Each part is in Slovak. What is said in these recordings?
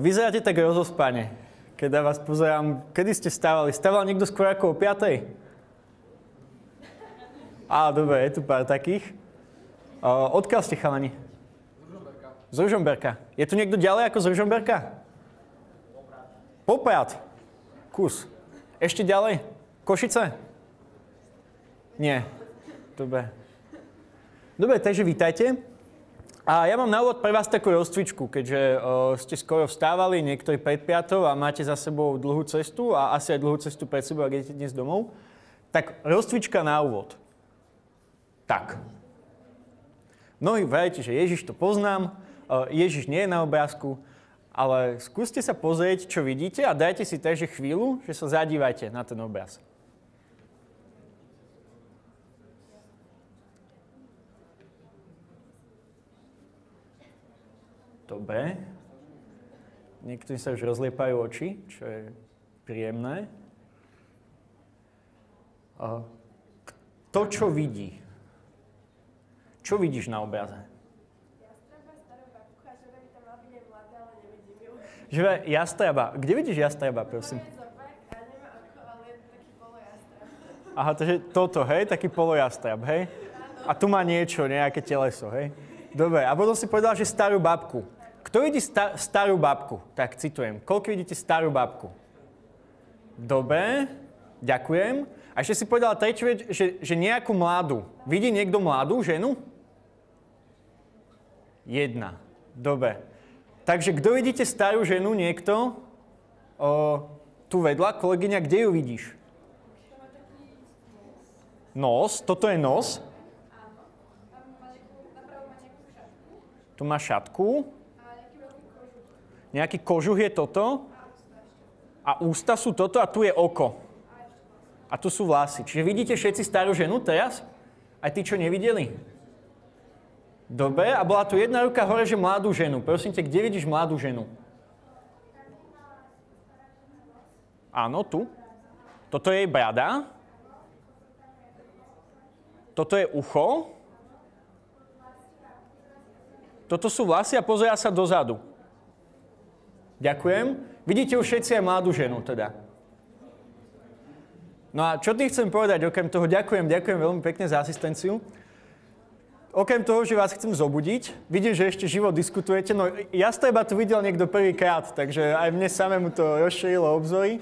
Vyzeráte tak rozospane, keď vás pozerám. Kedy ste stávali? Stával niekto skôr ako o 5:00? Á, dobre, je tu pár takých. Odkiaľ ste chalani? Z Ružomberka. Je tu niekto ďalej ako z Ružomberka? Poprad. Kus. Ešte ďalej? Košice? Nie. Dobre. Dobre, takže vítajte. A ja mám na úvod pre vás takú rozcvičku, keďže ste skoro vstávali, niektorí pred 5:00 a máte za sebou dlhú cestu a asi aj dlhú cestu pred sebou, ak idete dnes domov. Tak rozcvička na úvod. Tak. Mnohí vravíte, že Ježiš to poznám, Ježiš nie je na obrázku, ale skúste sa pozrieť, čo vidíte a dajte si takže chvíľu, že sa zadívajte na ten obraz. Dobre. Niektorým sa už rozliepajú oči, čo je príjemné. Kto čo vidí? Čo vidíš na obraze? Jastraba, starú babku a že by tam mal byť aj mladá, ale nevidím ju. Že jastraba. Kde vidíš jastraba, prosím? To je zobák a nemá oko, ale je to taký polojastrab. Aha, takže toto, hej? Taký polojastrab, hej? A tu má niečo, nejaké teleso, hej? Dobre, a potom si povedal, že starú babku. Kto vidí starú babku? Tak, citujem. Koľko vidíte starú babku? Dobre, ďakujem. A ešte si povedala tretiu vec, že nejakú mladú. Vidí niekto mladú ženu? Jedna. Dobre. Takže kto vidíte starú ženu, niekto? Tu vedľa, kolegyňa, kde ju vidíš? Nos, toto je nos. Tu má šatku. Nejaký kožuch je toto. A ústa sú toto a tu je oko. A tu sú vlasy. Čiže vidíte všetci starú ženu teraz? Aj tí, čo nevideli? Dobre, a bola tu jedna ruka hore, že mladú ženu. Prosím ťa, kde vidíš mladú ženu? Áno, tu. Toto je jej brada. Toto je ucho. Toto sú vlasy a pozerá sa dozadu. Ďakujem. Vidíte už všetci aj mladú ženu, teda. No a čo tým chcem povedať? Okrem toho ďakujem veľmi pekne za asistenciu. Okrem toho, že vás chcem zobudiť, vidím, že ešte živo diskutujete. No jastreba tu videl niekto prvýkrát, takže aj mne samému to rozšírilo obzory.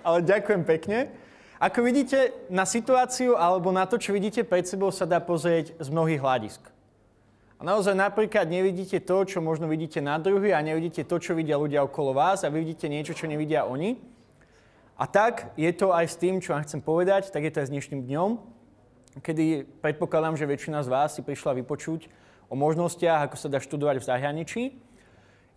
Ale ďakujem pekne. Ako vidíte, na situáciu alebo na to, čo vidíte pred sebou, sa dá pozrieť z mnohých hľadisk. A naozaj napríklad nevidíte to, čo možno vidíte na druhý a nevidíte to, čo vidia ľudia okolo vás a vy vidíte niečo, čo nevidia oni. A tak je to aj s tým, čo vám chcem povedať, tak je to aj s dnešným dňom, kedy predpokladám, že väčšina z vás si prišla vypočuť o možnostiach, ako sa dá študovať v zahraničí.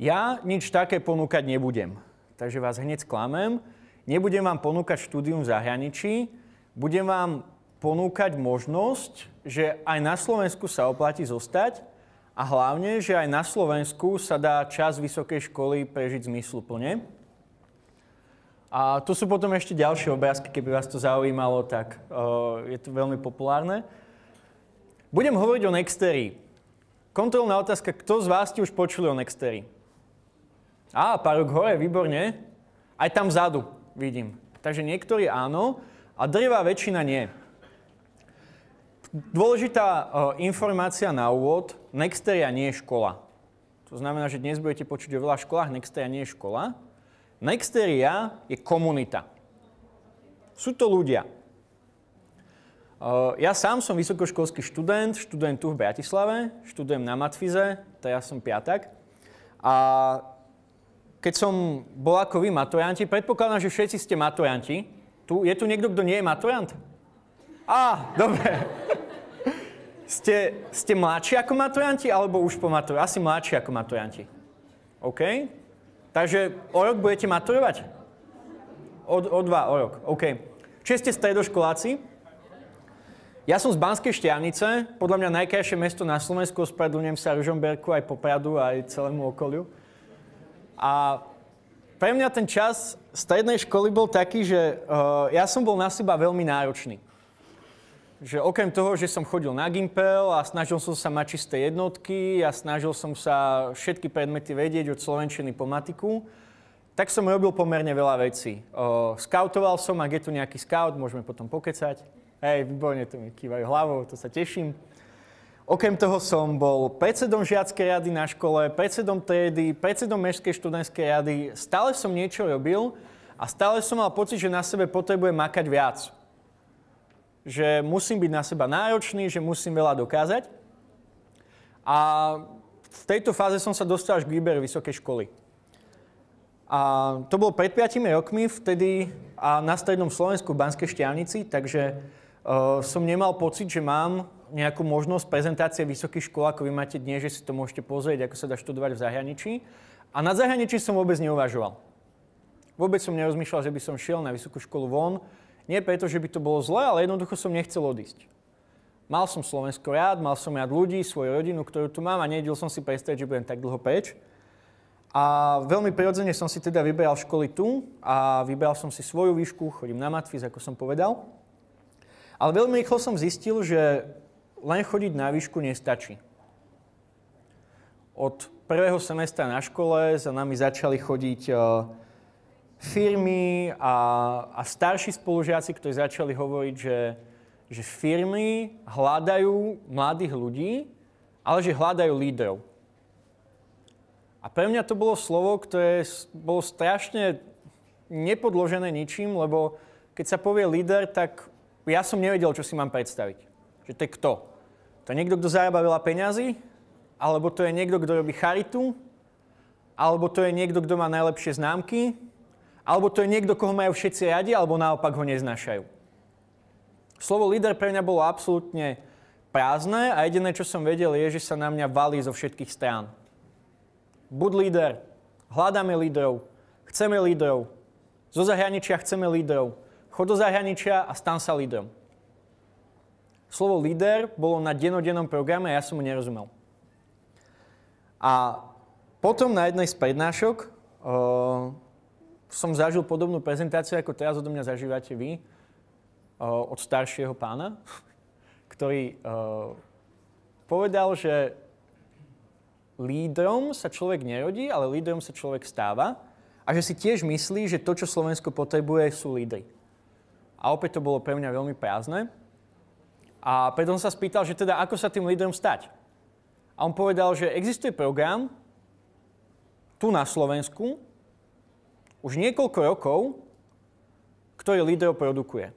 Ja nič také ponúkať nebudem, takže vás hneď sklamem. Nebudem vám ponúkať štúdium v zahraničí, budem vám ponúkať možnosť, že aj na Slovensku sa oplatí zostať a hlavne, že aj na Slovensku sa dá čas vysokej školy prežiť zmysluplne. A tu sú potom ešte ďalšie obrázky, keby vás to zaujímalo, tak je to veľmi populárne. Budem hovoriť o Nexterii. Kontrolná otázka, kto z vás ste už počuli o Nexterii? Pár rúk hore, výborne. Aj tam vzadu vidím. Takže niektorí áno a drvivá väčšina nie. Dôležitá informácia na úvod, Nexteria nie je škola. To znamená, že dnes budete počuť o veľa školách, Nexteria nie je škola. Nexteria je komunita. Sú to ľudia. Ja sám som vysokoškolský študent, študujem tu v Bratislave, študujem na matfize, teraz som piatak. A keď som bol ako vy maturanti, predpokladám, že všetci ste maturanti. Je tu niekto, kto nie je maturant? Dobre. Ste mladší ako maturanti, alebo už po maturanti? Asi mladší ako maturanti. OK. Takže o rok budete maturovať? O rok. OK. Čiže ste stredoškoláci? Ja som z Banskej Štiavnice, podľa mňa najkrajšie mesto na Slovensku, ospravedlňujem sa Ružomberku, aj Popradu, aj celému okoliu. A pre mňa ten čas strednej školy bol taký, že ja som bol na seba veľmi náročný. Že okrem toho, že som chodil na Gimpel a snažil som sa mať čisté jednotky a snažil som sa všetky predmety vedieť od slovenčiny po matiku, tak som robil pomerne veľa vecí. Skautoval som, ak je tu nejaký skaut, môžeme potom pokecať. Hej, výborne, to mi kývajú hlavou, to sa teším. Okrem toho som bol predsedom žiackej rady na škole, predsedom triedy, predsedom mestskej študentskej rady. Stále som niečo robil a stále som mal pocit, že na sebe potrebujem makať viac. Že musím byť na seba náročný, že musím veľa dokázať. A v tejto fáze som sa dostal až k výberu vysokej školy. A to bolo pred 5 rokmi, vtedy a na strednom Slovensku v Banskej Štiavnici, takže som nemal pocit, že mám nejakú možnosť prezentácie vysokých škôl, ako vy máte dnes, že si to môžete pozrieť, ako sa dá študovať v zahraničí. A na zahraničí som vôbec neuvažoval. Vôbec som nerozmýšľal, že by som šiel na vysokú školu von. Nie preto, že by to bolo zlé, ale jednoducho som nechcel odísť. Mal som Slovensko rád, mal som rád ľudí, svoju rodinu, ktorú tu mám a nevedel som si predstaviť, že budem tak dlho preč. A veľmi prirodzene som si teda vyberal školy tu a vybral som si svoju výšku, chodím na matfiz, ako som povedal. Ale veľmi rýchlo som zistil, že len chodiť na výšku nestačí. Od prvého semestra na škole za nami začali chodiť firmy a starší spolužiaci, ktorí začali hovoriť, že firmy hľadajú mladých ľudí, ale že hľadajú lídrov. A pre mňa to bolo slovo, ktoré bolo strašne nepodložené ničím, lebo keď sa povie líder, tak ja som nevedel, čo si mám predstaviť. Že to je kto? To je niekto, kto zarába veľa peňazí? Alebo to je niekto, kto robí charitu? Alebo to je niekto, kto má najlepšie známky? Alebo to je niekto, koho majú všetci radi, alebo naopak ho neznášajú. Slovo líder pre mňa bolo absolútne prázdne a jediné, čo som vedel, je, že sa na mňa valí zo všetkých strán. Buď líder, hľadáme lídrov, chceme lídrov, zo zahraničia chceme lídrov, chod do zahraničia a stan sa lídrom. Slovo líder bolo na dennodennom programe a ja som mu nerozumel. A potom na jednej z prednášok som zažil podobnú prezentáciu, ako teraz odo mňa zažívate vy, od staršieho pána, ktorý povedal, že lídrom sa človek nerodí, ale lídrom sa človek stáva a že si tiež myslí, že to, čo Slovensko potrebuje, sú lídri. A opäť to bolo pre mňa veľmi prázdne. A preto som sa spýtal, že teda ako sa tým lídrom stať. A on povedal, že existuje program tu na Slovensku, už niekoľko rokov, ktorý lídrov produkuje.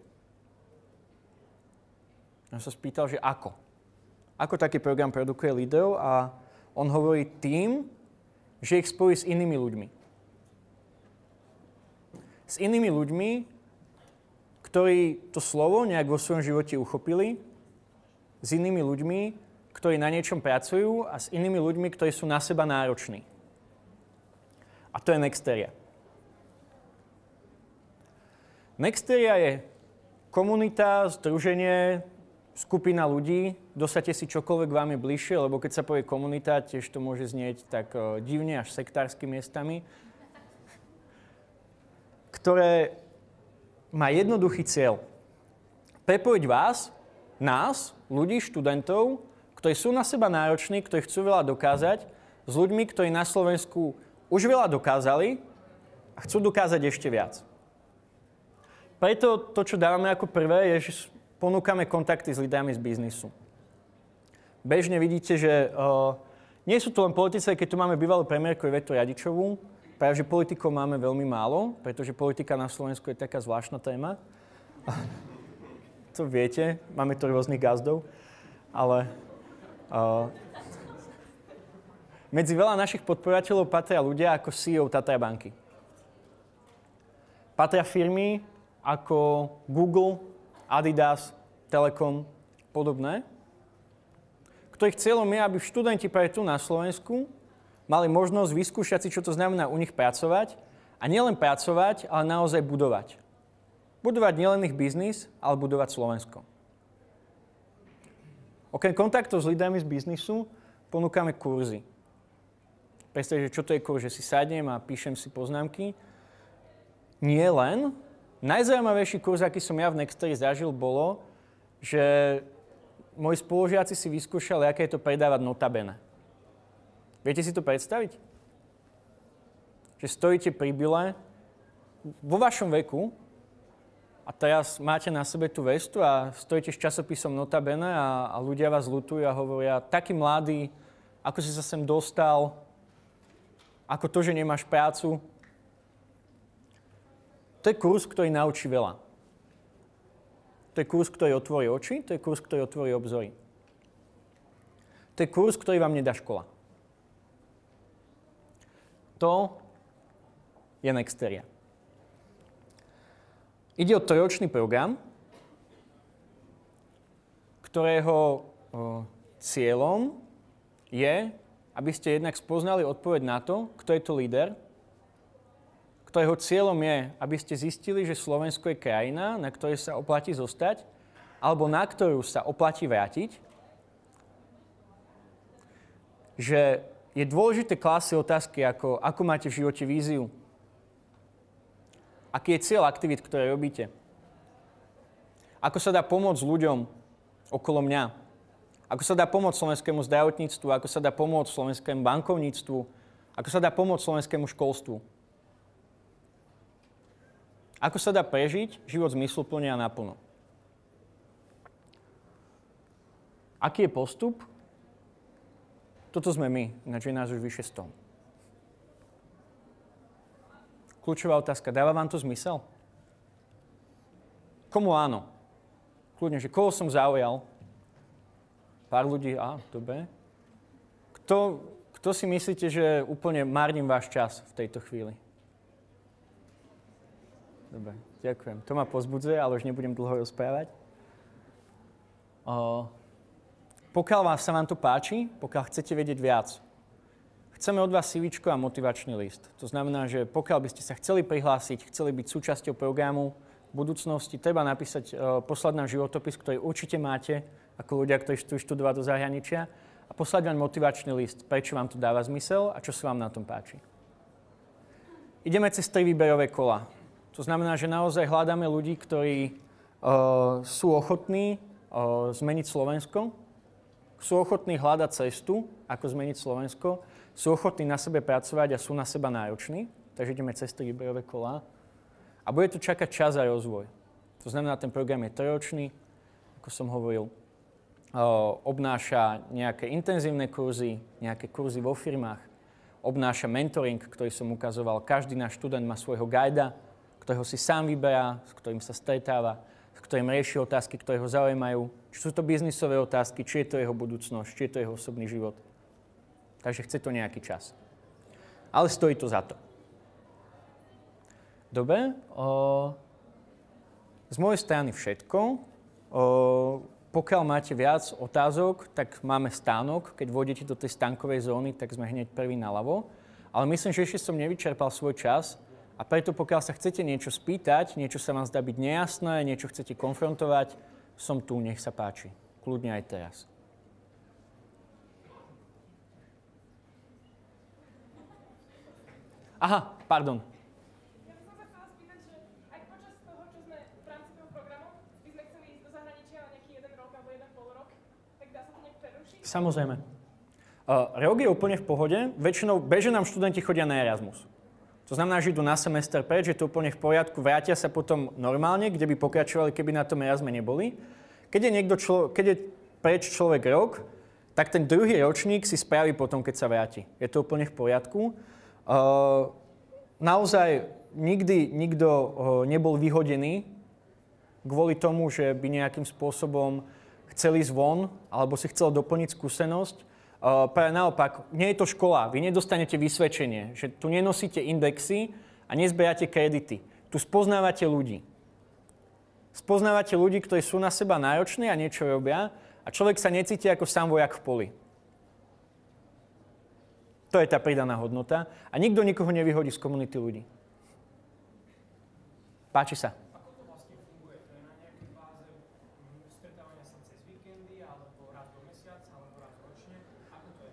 Ja som sa spýtal, že ako? Ako taký program produkuje lídrov? A on hovorí tým, že ich spojí s inými ľuďmi. S inými ľuďmi, ktorí to slovo nejak vo svojom živote uchopili, s inými ľuďmi, ktorí na niečom pracujú a s inými ľuďmi, ktorí sú na seba nároční. A to je Nexteria. Nexteria je komunita, združenie, skupina ľudí. Dosaďte si čokoľvek vám je bližšie, lebo keď sa povie komunita, tiež to môže znieť tak divne až sektársky miestami, ktoré má jednoduchý cieľ. Prepojiť vás, nás, ľudí, študentov, ktorí sú na seba nároční, ktorí chcú veľa dokázať, s ľuďmi, ktorí na Slovensku už veľa dokázali a chcú dokázať ešte viac. Preto to, čo dávame ako prvé, je, že ponúkame kontakty s lídrami z biznisu. Bežne vidíte, že nie sú to len politici, keď tu máme bývalú premiérku Ivetu Radičovú, práve že politikov máme veľmi málo, pretože politika na Slovensku je taká zvláštna téma. To viete, máme tu rôznych gazdov, ale medzi veľa našich podporovateľov patria ľudia ako CEO Tatra banky. Patria firmy ako Google, Adidas, Telekom, podobné, ktorých cieľom je, aby študenti práve tu na Slovensku mali možnosť vyskúšať si, čo to znamená u nich pracovať a nielen pracovať, ale naozaj budovať. Budovať nielen ich biznis, ale budovať Slovensko. Okrem kontaktov s lídrami z biznisu ponúkame kurzy. Predstavte, čo to je kurz, že si sadnem a píšem si poznámky. Nie len. Najzaujímavejší kurz, aký som ja v Nexteri zažil, bolo, že moji spolužiaci si vyskúšali, aké je to predávať notabene. Viete si to predstaviť? Že stojíte pri bile vo vašom veku a teraz máte na sebe tú vestu a stojíte s časopisom notabene a ľudia vás ľutujú a hovoria, taký mladý, ako si sa sem dostal, ako to, že nemáš prácu. To je kurz, ktorý naučí veľa. To je kurz, ktorý otvorí oči, to je kurz, ktorý otvorí obzory. To je kurz, ktorý vám nedá škola. To je Nexteria. Ide o trojročný program, ktorého cieľom je, aby ste jednak spoznali odpoveď na to, kto je to líder, ktorého cieľom je, aby ste zistili, že Slovensko je krajina, na ktorej sa oplatí zostať, alebo na ktorú sa oplatí vrátiť. Že je dôležité klásť si otázky, ako máte v živote víziu. Aký je cieľ aktivít, ktoré robíte. Ako sa dá pomôcť ľuďom okolo mňa. Ako sa dá pomôcť slovenskému zdravotníctvu, ako sa dá pomôcť slovenskému bankovníctvu, ako sa dá pomôcť slovenskému školstvu. Ako sa dá prežiť život zmysluplne a naplno. Aký je postup? Toto sme my, ináč je nás už vyše 100. Kľúčová otázka, dáva vám to zmysel? Komu áno? Kľudne, že koho som zaujal? Pár ľudí, dobre. Kto si myslíte, že úplne márnim váš čas v tejto chvíli? Dobre, ďakujem. To ma pozbudzuje, ale už nebudem dlho rozprávať. Pokiaľ sa vám to páči, pokiaľ chcete vedieť viac, chceme od vás CVčko a motivačný list. To znamená, že pokiaľ by ste sa chceli prihlásiť, chceli byť súčasťou programu v budúcnosti, treba napísať, poslať nám životopis, ktorý určite máte, ako ľudia, ktorí chcú študovať do zahraničia, a poslať vám motivačný list, prečo vám to dáva zmysel a čo sa vám na tom páči. Ideme cez 3 výberové kola. To znamená, že naozaj hľadáme ľudí, ktorí sú ochotní zmeniť Slovensko, sú ochotní hľadať cestu, ako zmeniť Slovensko, sú ochotní na sebe pracovať a sú na seba nároční. Takže ideme cez 3 výberové kolá. A bude tu čakať čas a rozvoj. To znamená, ten program je 3-ročný, ako som hovoril. Obnáša nejaké intenzívne kurzy, nejaké kurzy vo firmách. Obnáša mentoring, ktorý som ukazoval. Každý náš študent má svojho guida, ktorého si sám vyberá, s ktorým sa stretáva, s ktorým rieši otázky, ktoré ho zaujímajú. Či sú to biznisové otázky, či je to jeho budúcnosť, či je to jeho osobný život. Takže chce to nejaký čas. Ale stojí to za to. Dobre. Z mojej strany všetko. Pokiaľ máte viac otázok, tak máme stánok. Keď vôjdete do tej stánkovej zóny, tak sme hneď prvý naľavo. Ale myslím, že ešte som nevyčerpal svoj čas. A preto, pokiaľ sa chcete niečo spýtať, niečo sa vám zdá byť nejasné, niečo chcete konfrontovať, som tu, nech sa páči. Kľudne aj teraz. Aha, pardon. Ja by som sa chcela spýtať, že ak počas toho, čo sme v rámci toho programu, by sme chceli ísť do zahraničia na nejaký 1 rok alebo 1,5 rok, tak dá sa to nejak prerušiť? Samozrejme. Rok je úplne v pohode. Väčšinou bežne nám študenti chodia na Erasmus. To znamená, že idú na semester preč, je to úplne v poriadku, vrátia sa potom normálne, kde by pokračovali, keby na tom Erasme neboli. Keď je preč človek rok, tak ten druhý ročník si spraví potom, keď sa vráti. Je to úplne v poriadku. Naozaj nikto nebol vyhodený kvôli tomu, že by nejakým spôsobom chcel ísť von alebo si chcel doplniť skúsenosť. Práve naopak, nie je to škola, vy nedostanete vysvedčenie, že tu nenosíte indexy a nezberáte kredity. Tu spoznávate ľudí. Spoznávate ľudí, ktorí sú na seba nároční a niečo robia a človek sa necíti ako sám vojak v poli. To je tá pridaná hodnota a nikto nikoho nevyhodí z komunity ľudí. Páči sa. Ako to vlastne funguje? To je na nejakej báze stretávania sa cez víkendy, alebo raz do mesiaca, alebo raz ročne? Ako to je?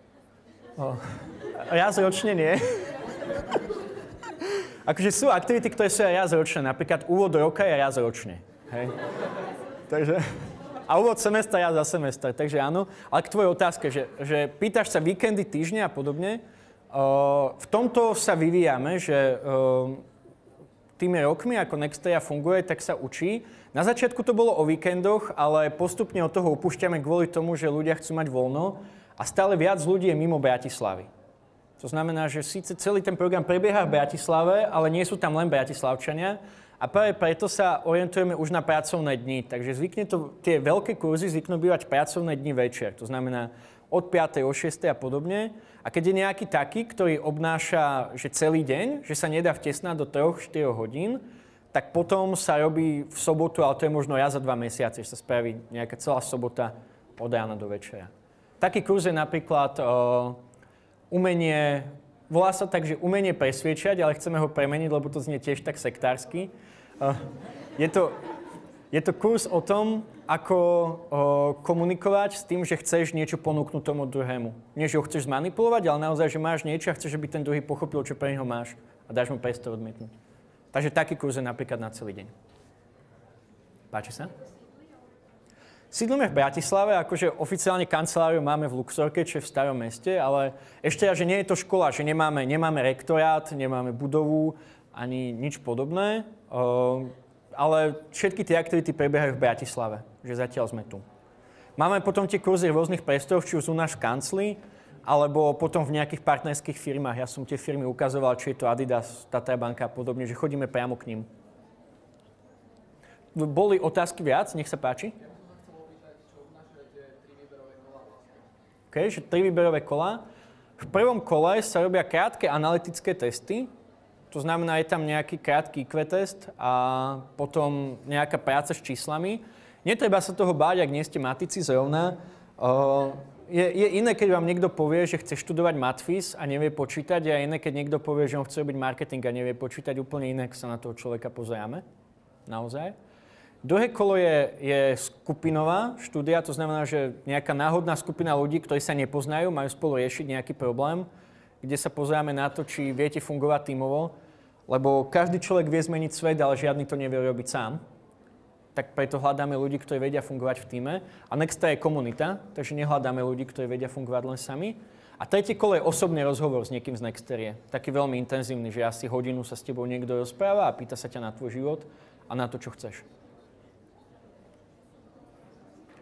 Raz ročne nie. Akože sú aktivity, ktoré sú aj raz ročne. Napríklad úvod do roka je raz ročne. Hej. Takže, A úvod semestra, ja za semester, takže áno. Ale k tvojej otázke, že pýtaš sa víkendy, týždne a podobne. V tomto sa vyvíjame, že tými rokmi, ako Nexteria funguje, tak sa učí. Na začiatku to bolo o víkendoch, ale postupne od toho upúšťame kvôli tomu, že ľudia chcú mať voľno a stále viac ľudí je mimo Bratislavy. To znamená, že síce celý ten program prebieha v Bratislave, ale nie sú tam len Bratislavčania a práve preto sa orientujeme už na pracovné dni. Takže tie veľké kurzy zvyknú bývať pracovné dni večer. To znamená od 5. o 6. a podobne. A keď je nejaký taký, ktorý obnáša že celý deň, že sa nedá vtesnať do 3-4 hodín, tak potom sa robí v sobotu, ale to je možno raz za 2 mesiace, že sa spraví nejaká celá sobota od rána do večera. Taký kurz je napríklad umenie, volá sa tak, že umenie presviečať, ale chceme ho premeniť, lebo to znie tiež tak sektársky. Je to kurz o tom, ako komunikovať s tým, že chceš niečo ponúknuť tomu druhému. Nie, že ho chceš zmanipulovať, ale naozaj, že máš niečo a chceš, aby ten druhý pochopil, čo pre neho máš a dáš mu priestor odmietnúť. Takže taký kurz je napríklad na celý deň. Páči sa? Sídlíme v Bratislave, akože oficiálne kanceláriu máme v Luxorke, čo je v Starom meste, ale ešte že nie je to škola, že nemáme rektorát, nemáme budovu, ani nič podobné, ale všetky tie aktivity prebiehajú v Bratislave, že zatiaľ sme tu. Máme potom tie kurzy v rôznych priestoroch, či už u nás v kancli, alebo potom v nejakých partnerských firmách. Ja som tie firmy ukazoval, či je to Adidas, Tatra banka a podobne, že chodíme priamo k ním. Boli otázky viac? Nech sa páči. OK, že 3 výberové kola. V prvom kole sa robia krátke analytické testy. To znamená, je tam nejaký krátky IQ test a potom nejaká práca s číslami. Netreba sa toho báť, ak nie ste matici zrovna. Je iné, keď vám niekto povie, že chce študovať matfis a nevie počítať, a iné, keď niekto povie, že on chce robiť marketing a nevie počítať, úplne iné, ak sa na toho človeka pozeráme. Naozaj. Druhé kolo je skupinová štúdia, to znamená, že nejaká náhodná skupina ľudí, ktorí sa nepoznajú, majú spolu riešiť nejaký problém, kde sa pozeráme na to, či viete fungovať tímovo, lebo každý človek vie zmeniť svet, ale žiadny to nevie robiť sám. Tak preto hľadáme ľudí, ktorí vedia fungovať v tíme. A Nexta je komunita, takže nehľadáme ľudí, ktorí vedia fungovať len sami. A tretie kolo je osobný rozhovor s niekým z Nexterie. Taký veľmi intenzívny, že asi hodinu sa s tebou niekto rozpráva a pýta sa ťa na tvoj život a na to, čo chceš.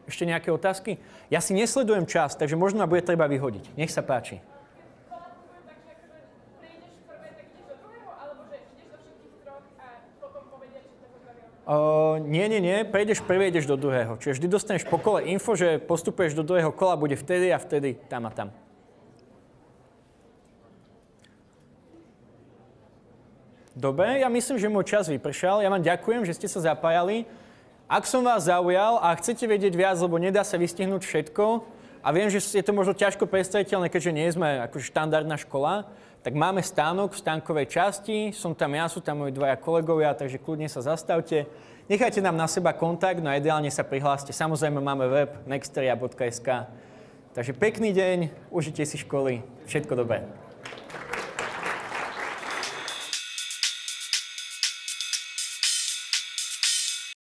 Ešte nejaké otázky? Ja si nesledujem čas, takže možno ma bude treba vyhodiť. Nech sa páči. Nie. Prejdeš prvý, ideš do druhého. Čiže vždy dostaneš po kole info, že postupuješ do druhého kola, bude vtedy a vtedy, tam a tam. Dobre, ja myslím, že môj čas vypršal. Ja vám ďakujem, že ste sa zapájali. Ak som vás zaujal a chcete vedieť viac, lebo nedá sa vystihnúť všetko, a viem, že je to možno ťažko predstaviteľné, keďže nie sme akože štandardná škola, tak máme stánok v stánkovej časti, som tam ja, sú tam moji 2 kolegovia, takže kľudne sa zastavte. Nechajte nám na seba kontakt, no a ideálne sa prihláste. Samozrejme máme web nexteria.sk. Takže pekný deň, užite si školy, všetko dobré.